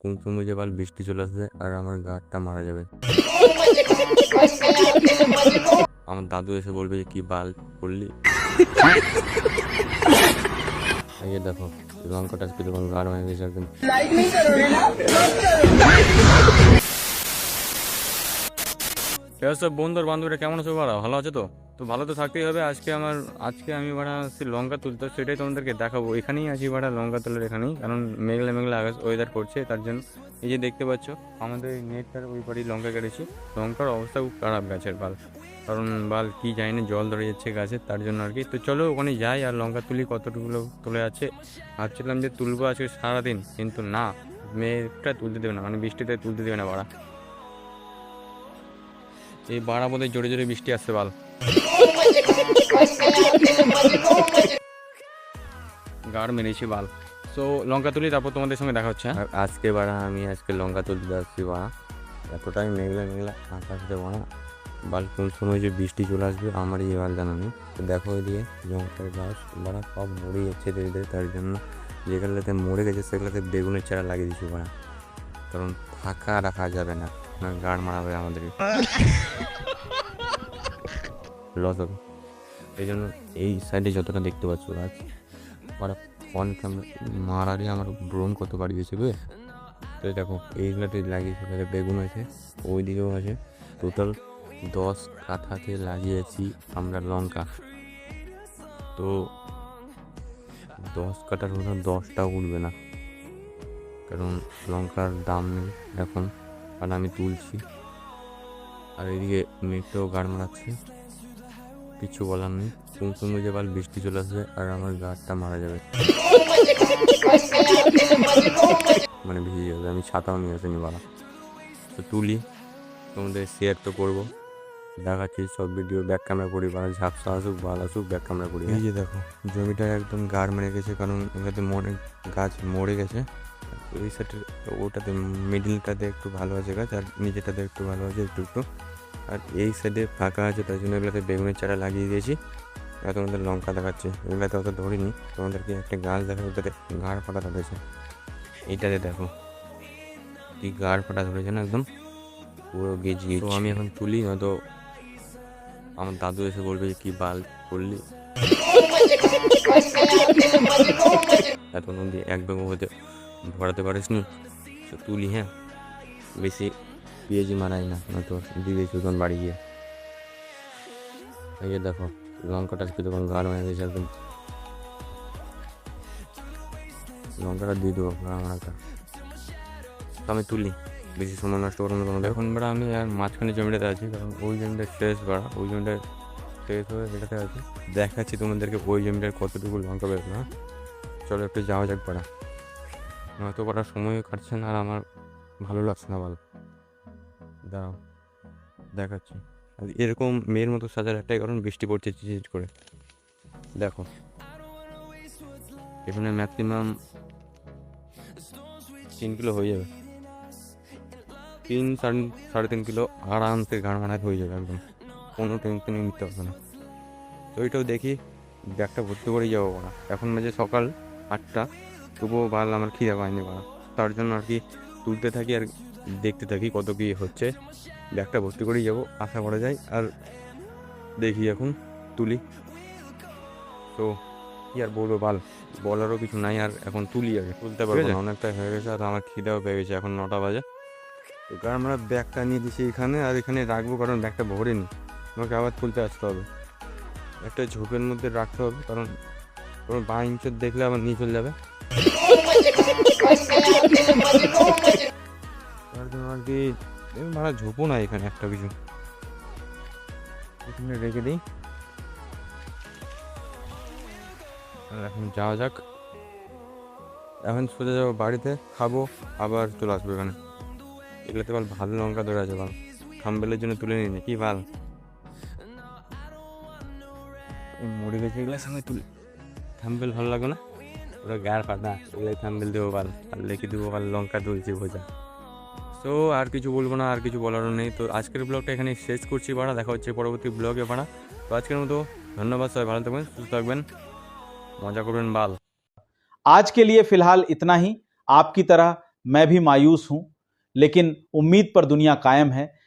কোন সময় যে বাল বৃষ্টি চলে আসবে আর আমার গাড়টা মারা যাবে। আমার দাদু এসে বলবে যে কি বাল করলি। এই যে দেখো লঙ্কাটা কিরকম গাঢ় হয়ে গেছে একদম। সব বন্ধুর বান্ধবীরা কেমন আছো বাড়া, ভালো আছে তো? তো ভালো তো থাকতেই হবে। আজকে আমি বাড়া সে লঙ্কা তুলতে, সেটাই তোমাদেরকে দেখাবো। এখানেই আছি বাড়া, লঙ্কা তোলার এখানেই, কারণ মেঘলা মেঘলা আকাশ ওয়েদার করছে, তার জন্য এই যে দেখতে পাচ্ছ আমাদের এই নেটটার ওই বাড়ি লঙ্কা কেটেছি। লঙ্কার অবস্থা খুব খারাপ গাছের বাল, কারণ বাল কি জানি না জল ধরে যাচ্ছে গাছের, তার জন্য আর কি। তো চলো ওখানে যাই আর লঙ্কা তুলি। কতটুকু তুলে আছে ভাবছিলাম যে তুলবো আজকে সারাদিন, কিন্তু না, মেঘটা তুলতে দেবে না, মানে বৃষ্টিতে তুলতে দেবে না বাড়া। এই বাড়া বোধহয় জোরে জোরে বৃষ্টি আসছে বাল। গাড় মেরেছি বাল। সো লঙ্কা তুলি, তারপর তোমাদের সঙ্গে দেখা হচ্ছে। আর আজকে লঙ্কা তুলতে আসছি বাড়া, এতটাই মেঘলা মেঘলা আকাশ দেবো না বাল, কোন সময় যে বৃষ্টি চলে আসবে আমারই বাল জানা নেই। তো দেখো ওইদিকে লঙ্কার গাছ বাড়া সব মরে যাচ্ছে ধীরে ধীরে, তার জন্য যেগুলোতে মরে গেছে সেগুলোতে বেগুনের চারা লাগিয়ে দিচ্ছি বাড়া, কারণ ফাঁকা রাখা যাবে না, গাড় মারাবে আমাদের, লস হবে। এই জন্য এই সাইডে যতটা দেখতে পাচ্ছ গাছ ওরা অন ক্যামেরা মারারে আমার ব্রণ কত বাড়ি গেছে বে। তো দেখো এইগুলোতে লাগিয়েছি, বেগুন আছে, ওই দিকেও আছে, টোটাল 10 কাঠাতে লাগিয়েছি আমরা লঙ্কা। তো 10 কাঠার মধ্যে 10টা উঠবে না, কারণ লঙ্কার দাম নেই এখন, আর আমি তুলছি। আর এদিকে মেঘটাও গাড় মারাচ্ছে, কিছু বলার নেই, কোন সময় যে বাল বৃষ্টি চলে আসবে আর আমার গাছটা মারা যাবে, মানে ভিজে যাবে। আমি ছাতাও নিয়ে আসিনি বাড়া। তো তুলি, তোমাদের শেয়ার তো করবো, দেখাচ্ছি সব ভিডিও। ব্যাক ক্যামেরা করি বাড়া, ঝাপসা আসুক বাল আসুক, ব্যাক ক্যামেরা করি। এই যে দেখো জমিটা একদম গাড় মেরে গেছে, কারণ এটাতে গাছ মরে গেছে। এই সাইডে ওটাতে মিডিলটাতে একটু ভালো আছে গাছ, আর নিচেটাতে একটু ভালো আছে একটু একটু, আর এই সাইডে ফাঁকা আছে, তাই জন্য এগুলোতে বেগুনের চারা লাগিয়ে দিয়েছি। আর তোমাদের লঙ্কা দেখাচ্ছে, এগুলোতে অত ধরিনি, তোমাদেরকে একটা গাছ দেখা, ওটাতে গাড় ফাটা ধরেছে। এইটাতে দেখো কি গাড় ফাটা ধরেছে না, একদম পুরো গেজিয়ে। তো আমি এখন তুলি, নয়তো আমার দাদু এসে বলবে যে কি বাল করলি। এত নদী এক ব্যাগ হতে ভরাতে পারিস নি, তো তুলি। হ্যাঁ, বেশি পিএজি মারাই না, নয়তো দিদি সুতন বাড়ি গিয়ে। এই যে দেখো লঙ্কাটা কিরকম গাঢ় হয়ে গেছে একদম, লঙ্কাটা দিয়ে দেবো আমার একটা। তো আমি তুলি, বেশি সময় নষ্ট করবো না তোমাদের। এখন বেড়া আমি আর মাঝখানে জমিটাতে আছি, কারণ ওই জমিটা শেষ বাড়া, ওই জমিটা শেষ হয়ে এটাতে আছি। দেখাচ্ছি তোমাদেরকে ওই জমিটার কতটুকু লঙ্কা বেরোবে। না চলো একটু যাওয়া যাক পাড়া, নয়তো করার সময় কাটছে না আর আমার ভালো লাগছে না ভালো। দাঁড়াও দেখাচ্ছি। আর এরকম মেয়ের মতো সাজার একটাই কারণ, বৃষ্টি পড়ছে চিচিট করে। দেখো এখানে ম্যাক্সিমাম 3 কিলো হয়ে যাবে, 3-3.5 কিলো আরামসে গাড় মানায় হয়ে যাবে একদম, কোনো টেনশনই নিতে হবে না। তো ওইটাও দেখি, ব্যাগটা ভর্তি করেই যাবো না। এখন বাজে সকাল 8টা, তবুও বাল আমার খিদে পায়নি বাড়া, তার জন্য আর কি তুলতে থাকি আর দেখতে থাকি কত কী হচ্ছে। ব্যাগটা ভর্তি করেই যাবো আশা করা যায়। আর দেখি এখন তুলি। তো কি আর বলবো বাল, বলারও কিছু নাই, আর এখন তুলি, আগে তুলতে পারবো না, অনেকটা হয়ে গেছে, আর আমার খিদেও পেয়ে গেছে, এখন 9টা বাজে। তো কারণ আমরা ব্যাগটা নিয়ে দিচ্ছি এখানে, আর এখানে রাখবো, কারণ ব্যাগটা ভরে নি, আমাকে আবার তুলতে আসতে হবে। একটা ঝোপের মধ্যে রাখতে হবে, কারণ কোনো বা ইঞ্চর দেখলে আবার নিয়ে চলে যাবে, তার জন্য আর কি ভাড়া ঝোপও না এখানে একটা কিছু, এখানে রেখে দিই। আর এখন যাওয়া যাক, এখন সোজা যাবো বাড়িতে, খাবো, আবার চলে আসবো এখানে। এগুলোতে বল ভালো লঙ্কা ধরে আছে, বল থাম্বেলের জন্য তুলে নিয়ে কি ভাল মরে গেছে, এগুলোর সঙ্গে তুলে থাম্বেল ভালো লাগবে না, ওরা গায়ের ফাটা, এগুলো থাম্বেল দেবো ভাল, আর লিখে দেবো ভাল লঙ্কা তুলছি ভোজা। তো আর কিছু বলবো না, আর কিছু বলারও নেই। তো আজকের ব্লগটা এখানে শেষ করছি বাড়া, দেখা হচ্ছে পরবর্তী ব্লগে বাড়া। তো আজকের মতো ধন্যবাদ, সবাই ভালো থাকবেন, সুস্থ থাকবেন, মজা করবেন বাল। आज के लिए फिलहाल इतना ही। आपकी तरह मैं भी मायूस हूं, लेकिन उम्मीद पर दुनिया कायम है।